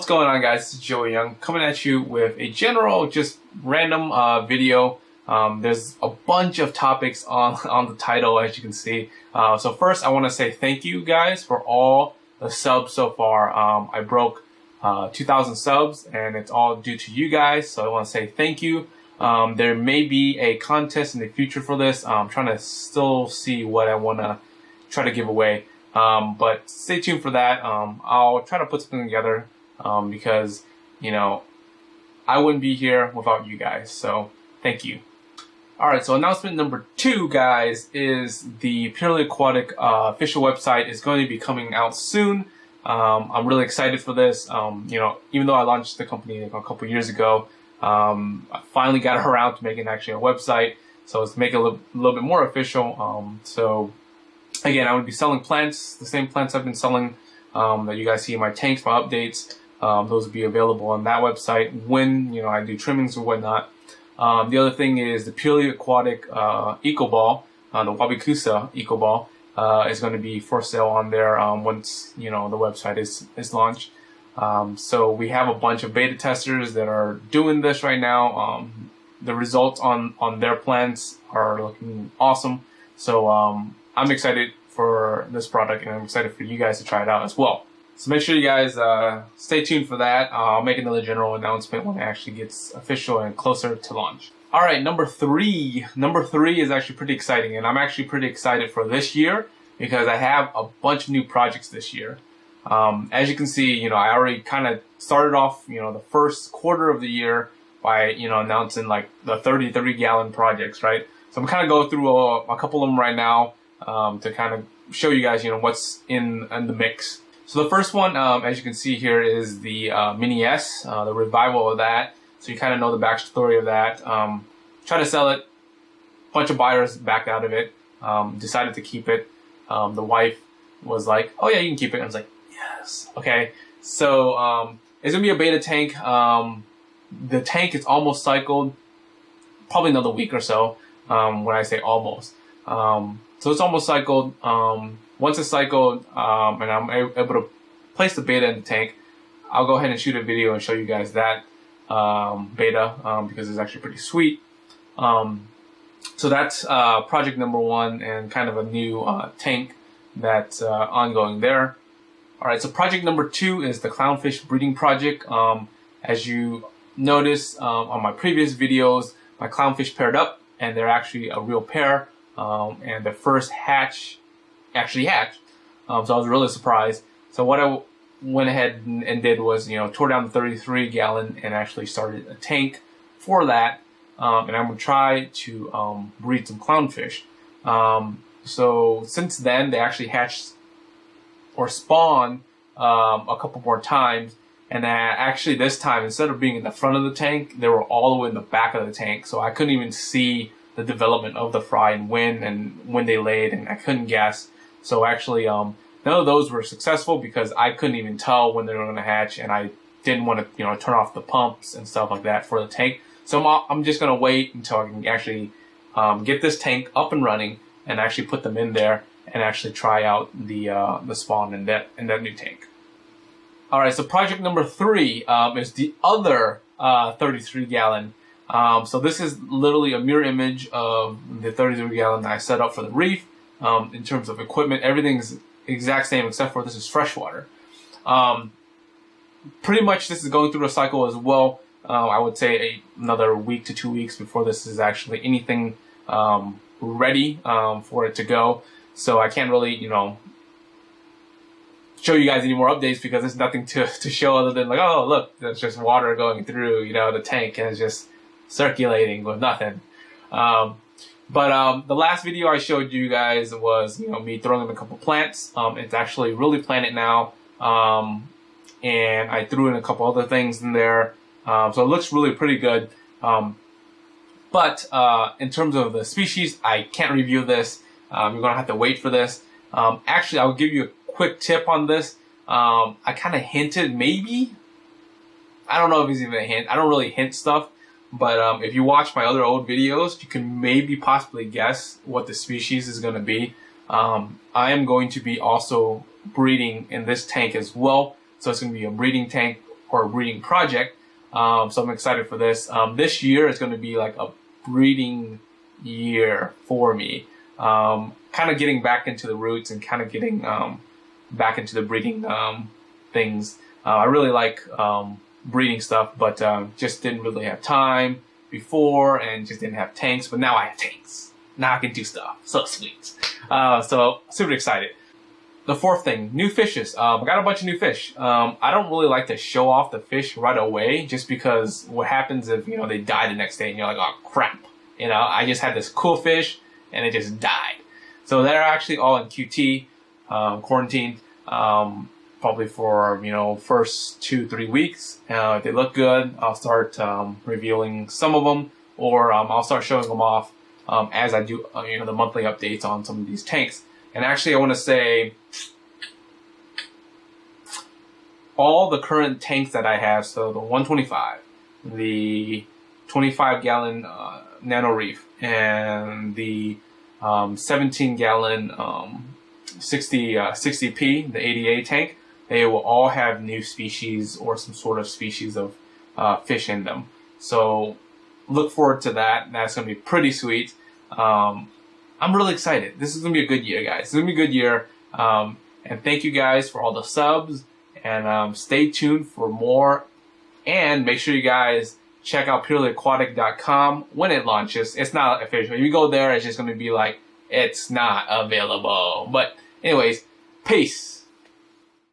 What's going on, guys? This is Joey Young coming at you with a general, just random video. There's a bunch of topics on the title, as you can see. So first, I want to say thank you guys for all the subs so far. I broke 2,000 subs, and it's all due to you guys. So I want to say thank you. There may be a contest in the future for this. I'm trying to still see what I want to try to give away. But stay tuned for that. I'll try to put something together because, you know, I wouldn't be here without you guys. So thank you. All right, so announcement number 2, guys, is the Purely Aquatic official website is going to be coming out soon. I'm really excited for this. You know, even though I launched the company a couple years ago, I finally got around to making actually a website. So let's make it a little bit more official. So again, I would be selling plants, the same plants I've been selling that you guys see in my tanks, my updates. Those will be available on that website when, you know, I do trimmings or whatnot. The other thing is the Purely Aquatic Eco Ball, the Wabikusa Eco Ball, is going to be for sale on there once, you know, the website is launched. So we have a bunch of beta testers that are doing this right now. The results on their plants are looking awesome. So I'm excited for this product, and I'm excited for you guys to try it out as well. So make sure you guys stay tuned for that. I'll make another general announcement when it actually gets official and closer to launch. All right, number three. Number 3 is actually pretty exciting, and I'm actually pretty excited for this year because I have a bunch of new projects this year. As you can see, you know, I already kind of started off, you know, the first quarter of the year by, you know, announcing like the 30 gallon projects, right? So I'm kind of going through a couple of them right now to kind of show you guys, you know, what's in the mix. So the first one, as you can see here, is the Mini S, the revival of that. So you kind of know the backstory of that. Tried to sell it. A bunch of buyers backed out of it. Decided to keep it. The wife was like, "Oh yeah, you can keep it." I was like, "Yes, okay." So it's gonna be a beta tank. The tank is almost cycled. Probably another week or so. When I say almost, so it's almost cycled. Once it's cycled, and I'm able to place the beta in the tank, I'll go ahead and shoot a video and show you guys that beta because it's actually pretty sweet. So that's project number 1 and kind of a new tank that's ongoing there. All right, so project number 2 is the clownfish breeding project. As you noticed on my previous videos, my clownfish paired up, and they're actually a real pair. And the first hatch actually hatched. So I was really surprised. So what I went ahead and did was, you know, tore down the 33 gallon and actually started a tank for that. And I'm going to try to breed some clownfish. So since then, they actually hatched or spawned a couple more times. And actually this time, instead of being in the front of the tank, they were all the way in the back of the tank. So I couldn't even see the development of the fry and when they laid, and I couldn't guess. So actually, none of those were successful because I couldn't even tell when they were going to hatch, and I didn't want to, you know, turn off the pumps and stuff like that for the tank. So I'm just going to wait until I can actually get this tank up and running and actually put them in there and actually try out the spawn in that new tank. All right, so project number 3 is the other 33 gallon. So this is literally a mirror image of the 33 gallon that I set up for the reef. In terms of equipment, everything's exact same except for this is freshwater. Pretty much this is going through a cycle as well. I would say another week to 2 weeks before this is actually anything ready for it to go. So I can't really, you know, show you guys any more updates because there's nothing to show other than like, oh look, there's just water going through, you know, the tank, and it's just circulating with nothing. But the last video I showed you guys was, you know, me throwing in a couple plants. It's actually really planted now, and I threw in a couple other things in there, so it looks really pretty good. But in terms of the species, I can't review this. You're gonna have to wait for this. Actually, I'll give you a quick tip on this. I kind of hinted, maybe. I don't know if it's even a hint. I don't really hint stuff. But if you watch my other old videos, you can maybe possibly guess what the species is going to be. I am going to be also breeding in this tank as well. So it's going to be a breeding tank or a breeding project. So I'm excited for this. This year is going to be like a breeding year for me. Kind of getting back into the roots and kind of getting back into the breeding things. I really like breeding stuff, but just didn't really have time before and just didn't have tanks. But now I have tanks. Now I can do stuff. So sweet. So super excited. The fourth thing, new fishes. I got a bunch of new fish. I don't really like to show off the fish right away, just because what happens if, you know, they die the next day and you're like, oh crap. You know, I just had this cool fish and it just died. So they're actually all in QT, quarantined, probably for, you know, first 2-3 weeks. If they look good, I'll start revealing some of them, or I'll start showing them off as I do, you know, the monthly updates on some of these tanks. And actually, I want to say all the current tanks that I have, so the 125, the 25-gallon Nano Reef, and the 17-gallon 60p, the ADA tank, they will all have new species or some sort of species of fish in them. So look forward to that. That's going to be pretty sweet. I'm really excited. This is going to be a good year, guys. It's going to be a good year. And thank you guys for all the subs. And stay tuned for more. And make sure you guys check out purelyaquatic.com when it launches. It's not official. If you go there, it's just going to be like, it's not available. But anyways, peace.